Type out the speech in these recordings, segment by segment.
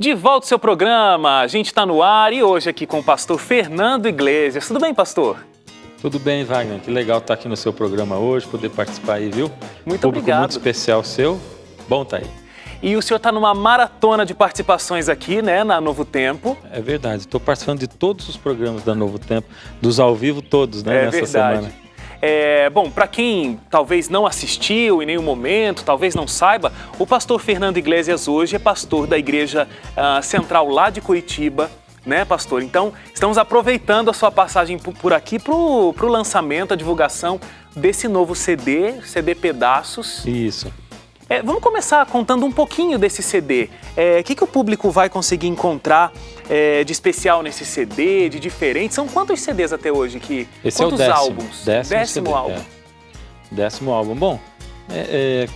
De volta ao seu programa, a gente está no ar e hoje aqui com o pastor Fernando Iglesias. Tudo bem, pastor? Tudo bem, Wagner. Que legal estar aqui no seu programa hoje, poder participar aí, viu? Muito Público obrigado. Muito especial seu. Bom tá aí. E o senhor está numa maratona de participações aqui, né, na Novo Tempo. É verdade. Estou participando de todos os programas da Novo Tempo, dos ao vivo todos, né, nessa verdade. semana. Bom, para quem talvez não assistiu em nenhum momento, talvez não saiba, o pastor Fernando Iglesias hoje é pastor da Igreja Central lá de Curitiba, né, pastor? Então, estamos aproveitando a sua passagem por aqui para o lançamento, a divulgação desse novo CD Pedaços. Isso. Vamos começar contando um pouquinho desse CD. O que o público vai conseguir encontrar de especial nesse CD, de diferente? São quantos CDs até hoje? Esse quantos é o álbuns? Décimo álbum. Décimo álbum. Bom,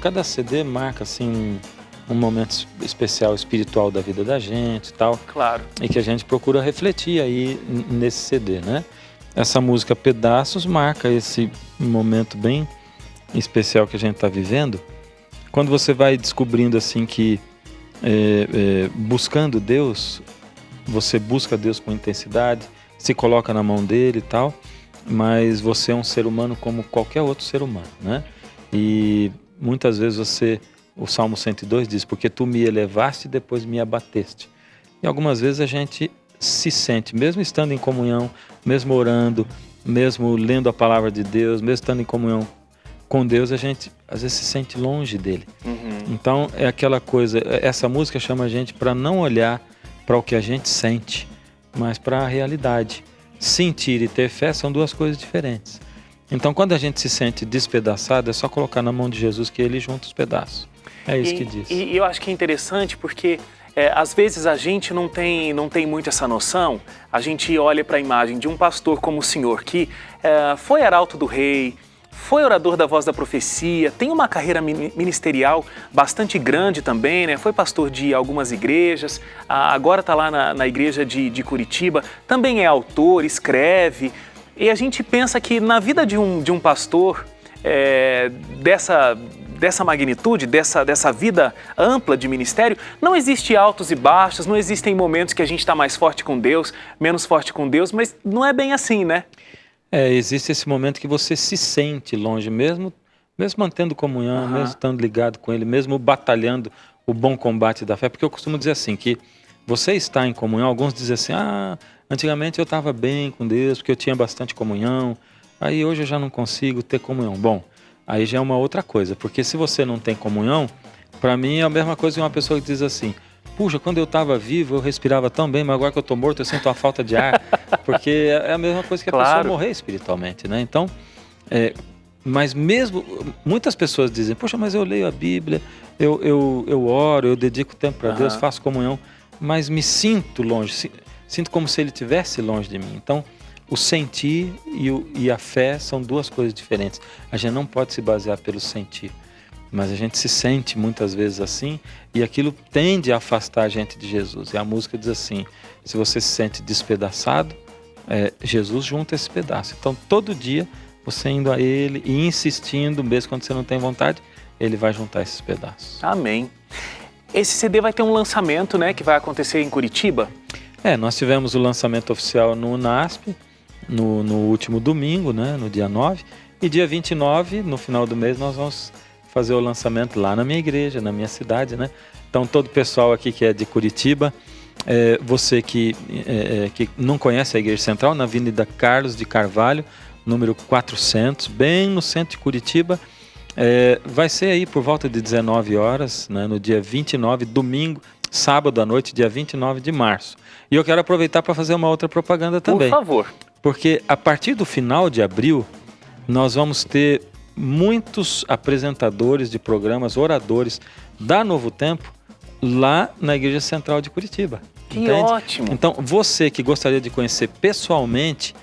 cada CD marca assim um momento especial espiritual da vida da gente e tal. Claro. E que a gente procura refletir aí nesse CD, né? Essa música Pedaços marca esse momento bem especial que a gente está vivendo. Quando você vai descobrindo assim que buscando Deus, você busca Deus com intensidade, se coloca na mão dele e tal, mas você é um ser humano como qualquer outro ser humano, né? E muitas vezes o Salmo 102 diz, porque tu me elevaste e depois me abateste. E algumas vezes a gente se sente, mesmo estando em comunhão, mesmo orando, mesmo lendo a palavra de Deus, mesmo estando em comunhão com Deus, a gente às vezes se sente longe dele. Uhum. Então é aquela coisa, essa música chama a gente para não olhar para o que a gente sente, mas para a realidade. Sentir e ter fé são duas coisas diferentes. Então quando a gente se sente despedaçado, é só colocar na mão de Jesus que ele junta os pedaços. É isso que diz. E eu acho que é interessante porque às vezes a gente não tem muito essa noção. A gente olha para a imagem de um pastor como o senhor, que foi arauto do rei, foi orador da Voz da Profecia, tem uma carreira ministerial bastante grande também, né? Foi pastor de algumas igrejas, agora está lá na igreja de Curitiba, também é autor, escreve. E a gente pensa que na vida de um pastor dessa magnitude, dessa vida ampla de ministério, não existe altos e baixos, não existem momentos que a gente está mais forte com Deus, menos forte com Deus, mas não é bem assim, né? Existe esse momento que você se sente longe, mesmo mantendo comunhão, mesmo estando ligado com ele, mesmo batalhando o bom combate da fé, porque eu costumo dizer assim, que você está em comunhão, alguns dizem assim, antigamente eu estava bem com Deus, porque eu tinha bastante comunhão, aí hoje eu já não consigo ter comunhão. Bom, aí já é uma outra coisa, porque se você não tem comunhão, para mim é a mesma coisa que uma pessoa que diz assim, puxa, quando eu estava vivo eu respirava tão bem, mas agora que eu estou morto eu sinto uma falta de ar, porque é a mesma coisa que a pessoa morrer espiritualmente, né? Então, mas mesmo, muitas pessoas dizem, poxa, mas eu leio a Bíblia, eu oro, eu dedico tempo para Deus, faço comunhão, mas me sinto como se ele estivesse longe de mim. Então, o sentir e a fé são duas coisas diferentes. A gente não pode se basear pelo sentir. Mas a gente se sente muitas vezes assim e aquilo tende a afastar a gente de Jesus. E a música diz assim, se você se sente despedaçado, Jesus junta esse pedaço. Então todo dia você indo a ele e insistindo, mesmo quando você não tem vontade, ele vai juntar esses pedaços. Amém. Esse CD vai ter um lançamento, né, que vai acontecer em Curitiba? Nós tivemos o lançamento oficial no UNASP, no último domingo, né, no dia 9. E dia 29, no final do mês, nós vamos fazer o lançamento lá na minha igreja, na minha cidade, né? Então todo o pessoal aqui que é de Curitiba, você que não conhece a Igreja Central, na Avenida Carlos de Carvalho, número 400, bem no centro de Curitiba, vai ser aí por volta de 19 horas, né, no dia 29, domingo, sábado à noite, dia 29 de março. E eu quero aproveitar para fazer uma outra propaganda também. Por favor. Porque a partir do final de abril, nós vamos ter muitos apresentadores de programas, oradores da Novo Tempo, lá na Igreja Central de Curitiba. Que entende? ótimo! Então, você que gostaria de conhecer pessoalmente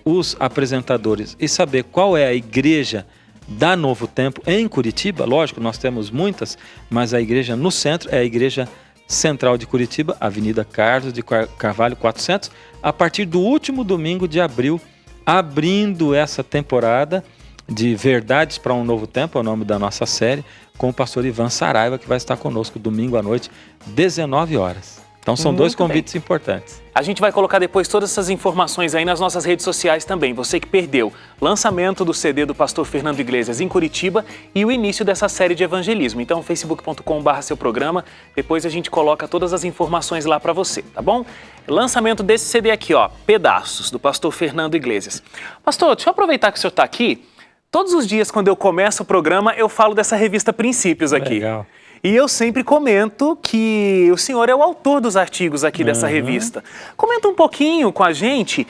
os apresentadores e saber qual é a igreja da Novo Tempo em Curitiba, lógico, nós temos muitas, mas a igreja no centro é a Igreja Central de Curitiba, Avenida Carlos de Carvalho 400, a partir do último domingo de abril, abrindo essa temporada de Verdades para um Novo Tempo, é o nome da nossa série, com o pastor Ivan Saraiva, que vai estar conosco domingo à noite, 19 horas. Então são dois Muito bem. convites importantes. A gente vai colocar depois todas essas informações aí nas nossas redes sociais também. Você que perdeu lançamento do CD do pastor Fernando Iglesias em Curitiba e o início dessa série de evangelismo. Então, facebook.com/seu programa. Depois a gente coloca todas as informações lá para você, tá bom? Lançamento desse CD aqui, ó, Pedaços, do pastor Fernando Iglesias. Pastor, deixa eu aproveitar que o senhor está aqui. Todos os dias, quando eu começo o programa, eu falo dessa revista Princípios aqui. Legal. E eu sempre comento que o senhor é o autor dos artigos aqui dessa revista. Comenta um pouquinho com a gente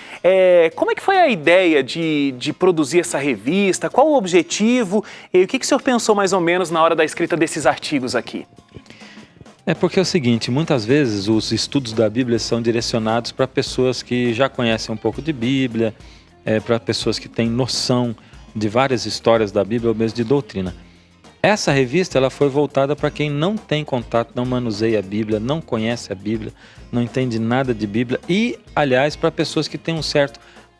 como é que foi a ideia de produzir essa revista, qual o objetivo e o que o senhor pensou mais ou menos na hora da escrita desses artigos aqui? É porque é o seguinte, muitas vezes os estudos da Bíblia são direcionados para pessoas que já conhecem um pouco de Bíblia, para pessoas que têm noção de várias histórias da Bíblia ou mesmo de doutrina. Essa revista ela foi voltada para quem não tem contato, não manuseia a Bíblia, não conhece a Bíblia, não entende nada de Bíblia e, aliás, para pessoas que têm um certo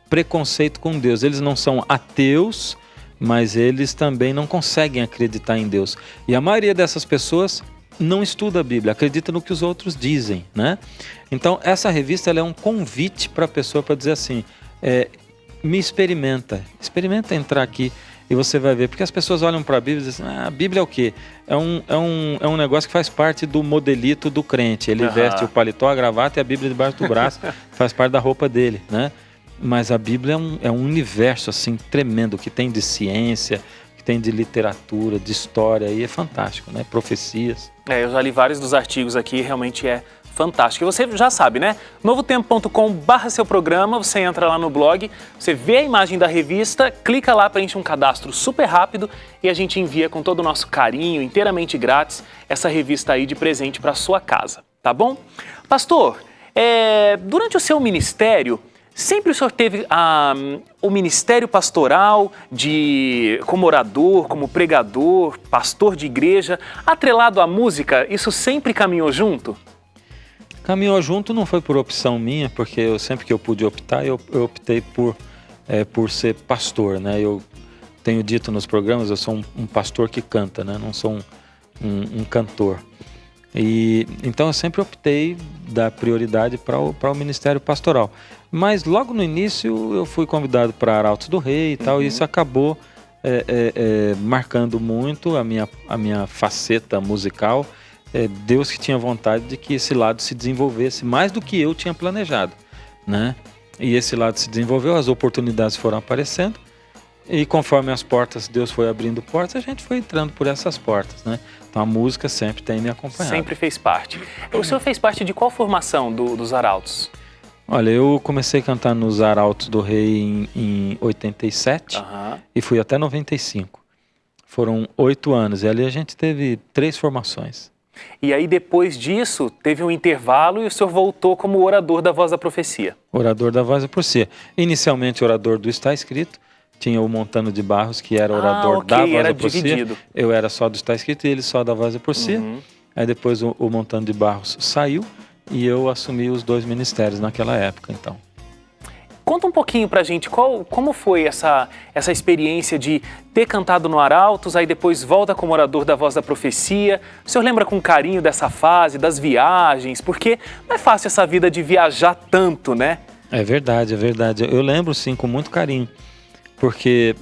preconceito com Deus. Eles não são ateus, mas eles também não conseguem acreditar em Deus. E a maioria dessas pessoas não estuda a Bíblia, acredita no que os outros dizem, né? Então, essa revista ela é um convite para a pessoa para dizer assim, me experimenta entrar aqui e você vai ver, porque as pessoas olham para a Bíblia e dizem assim, a Bíblia é o quê? É um negócio que faz parte do modelito do crente, ele veste o paletó, a gravata e a Bíblia debaixo do braço, faz parte da roupa dele, né? Mas a Bíblia é um universo assim tremendo, que tem de ciência, que tem de literatura, de história, e é fantástico, né? Profecias. Eu já li vários dos artigos aqui, realmente é fantástico. E você já sabe, né? novotempo.com/seu programa, você entra lá no blog, você vê a imagem da revista, clica lá, preenche um cadastro super rápido e a gente envia com todo o nosso carinho, inteiramente grátis, essa revista aí de presente para sua casa, tá bom? Pastor, durante o seu ministério, sempre o senhor teve o ministério pastoral como orador, como pregador, pastor de igreja, atrelado à música, isso sempre caminhou junto? Caminhou junto não foi por opção minha, porque sempre que eu pude optar, eu optei por ser pastor, né? Eu tenho dito nos programas, eu sou um pastor que canta, né? Não sou um cantor. E então eu sempre optei dar prioridade para o ministério pastoral. Mas logo no início eu fui convidado para Arautos do Rei e tal, e isso acabou marcando muito a minha faceta musical. Deus que tinha vontade de que esse lado se desenvolvesse mais do que eu tinha planejado, né? E esse lado se desenvolveu, as oportunidades foram aparecendo e conforme as portas, Deus foi abrindo portas, a gente foi entrando por essas portas, né? Então a música sempre tem me acompanhado. Sempre fez parte. O senhor fez parte de qual formação dos Arautos? Olha, eu comecei a cantar nos Arautos do Rei em 87 e fui até 95. Foram 8 anos e ali a gente teve 3 formações. E aí, depois disso, teve um intervalo e o senhor voltou como orador da Voz da Profecia. Orador da Voz da Profecia. Inicialmente, orador do Está Escrito. Tinha o Montano de Barros, que era orador da Voz da Profecia. Dividido. Eu era só do Está Escrito e ele só da Voz da Profecia. Aí depois o Montano de Barros saiu e eu assumi os 2 ministérios naquela época, então. Conta um pouquinho pra gente, como foi essa experiência de ter cantado no Arautos, aí depois volta como orador da Voz da Profecia. O senhor lembra com carinho dessa fase, das viagens? Porque não é fácil essa vida de viajar tanto, né? É verdade, é verdade. Eu lembro sim, com muito carinho. Porque,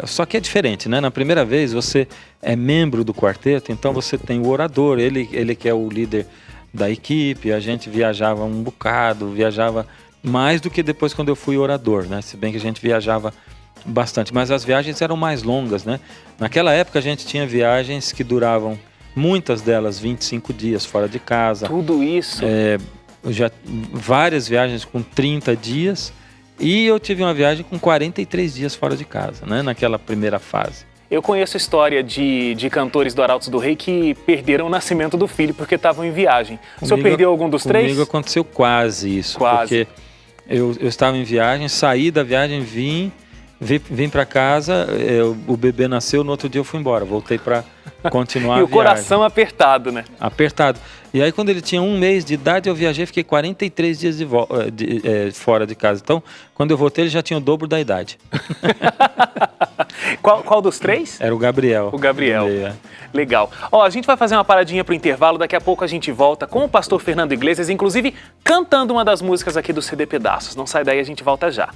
só que é diferente, né? Na primeira vez você é membro do quarteto, então você tem o orador, ele que é o líder da equipe, a gente viajava um bocado, viajava mais do que depois quando eu fui orador, né? Se bem que a gente viajava bastante, mas as viagens eram mais longas, né? Naquela época a gente tinha viagens que duravam, muitas delas 25 dias fora de casa. Tudo isso? Várias viagens com 30 dias e eu tive uma viagem com 43 dias fora de casa, né? Naquela primeira fase. Eu conheço a história de cantores do Arautos do Rei que perderam o nascimento do filho porque estavam em viagem. O senhor perdeu algum dos 3? Comigo aconteceu quase isso. Quase. Porque eu estava em viagem, saí da viagem, vim para casa, o bebê nasceu, no outro dia eu fui embora, voltei para continuar a viagem. E o coração apertado, né? Apertado. E aí quando ele tinha 1 mês de idade, eu viajei, fiquei 43 dias fora de casa. Então, quando eu voltei, ele já tinha o dobro da idade. Qual dos três? Era o Gabriel. O Gabriel. Meio, é. Legal. Ó, a gente vai fazer uma paradinha pro intervalo, daqui a pouco a gente volta com o pastor Fernando Iglesias, inclusive cantando uma das músicas aqui do CD Pedaços. Não sai daí, a gente volta já.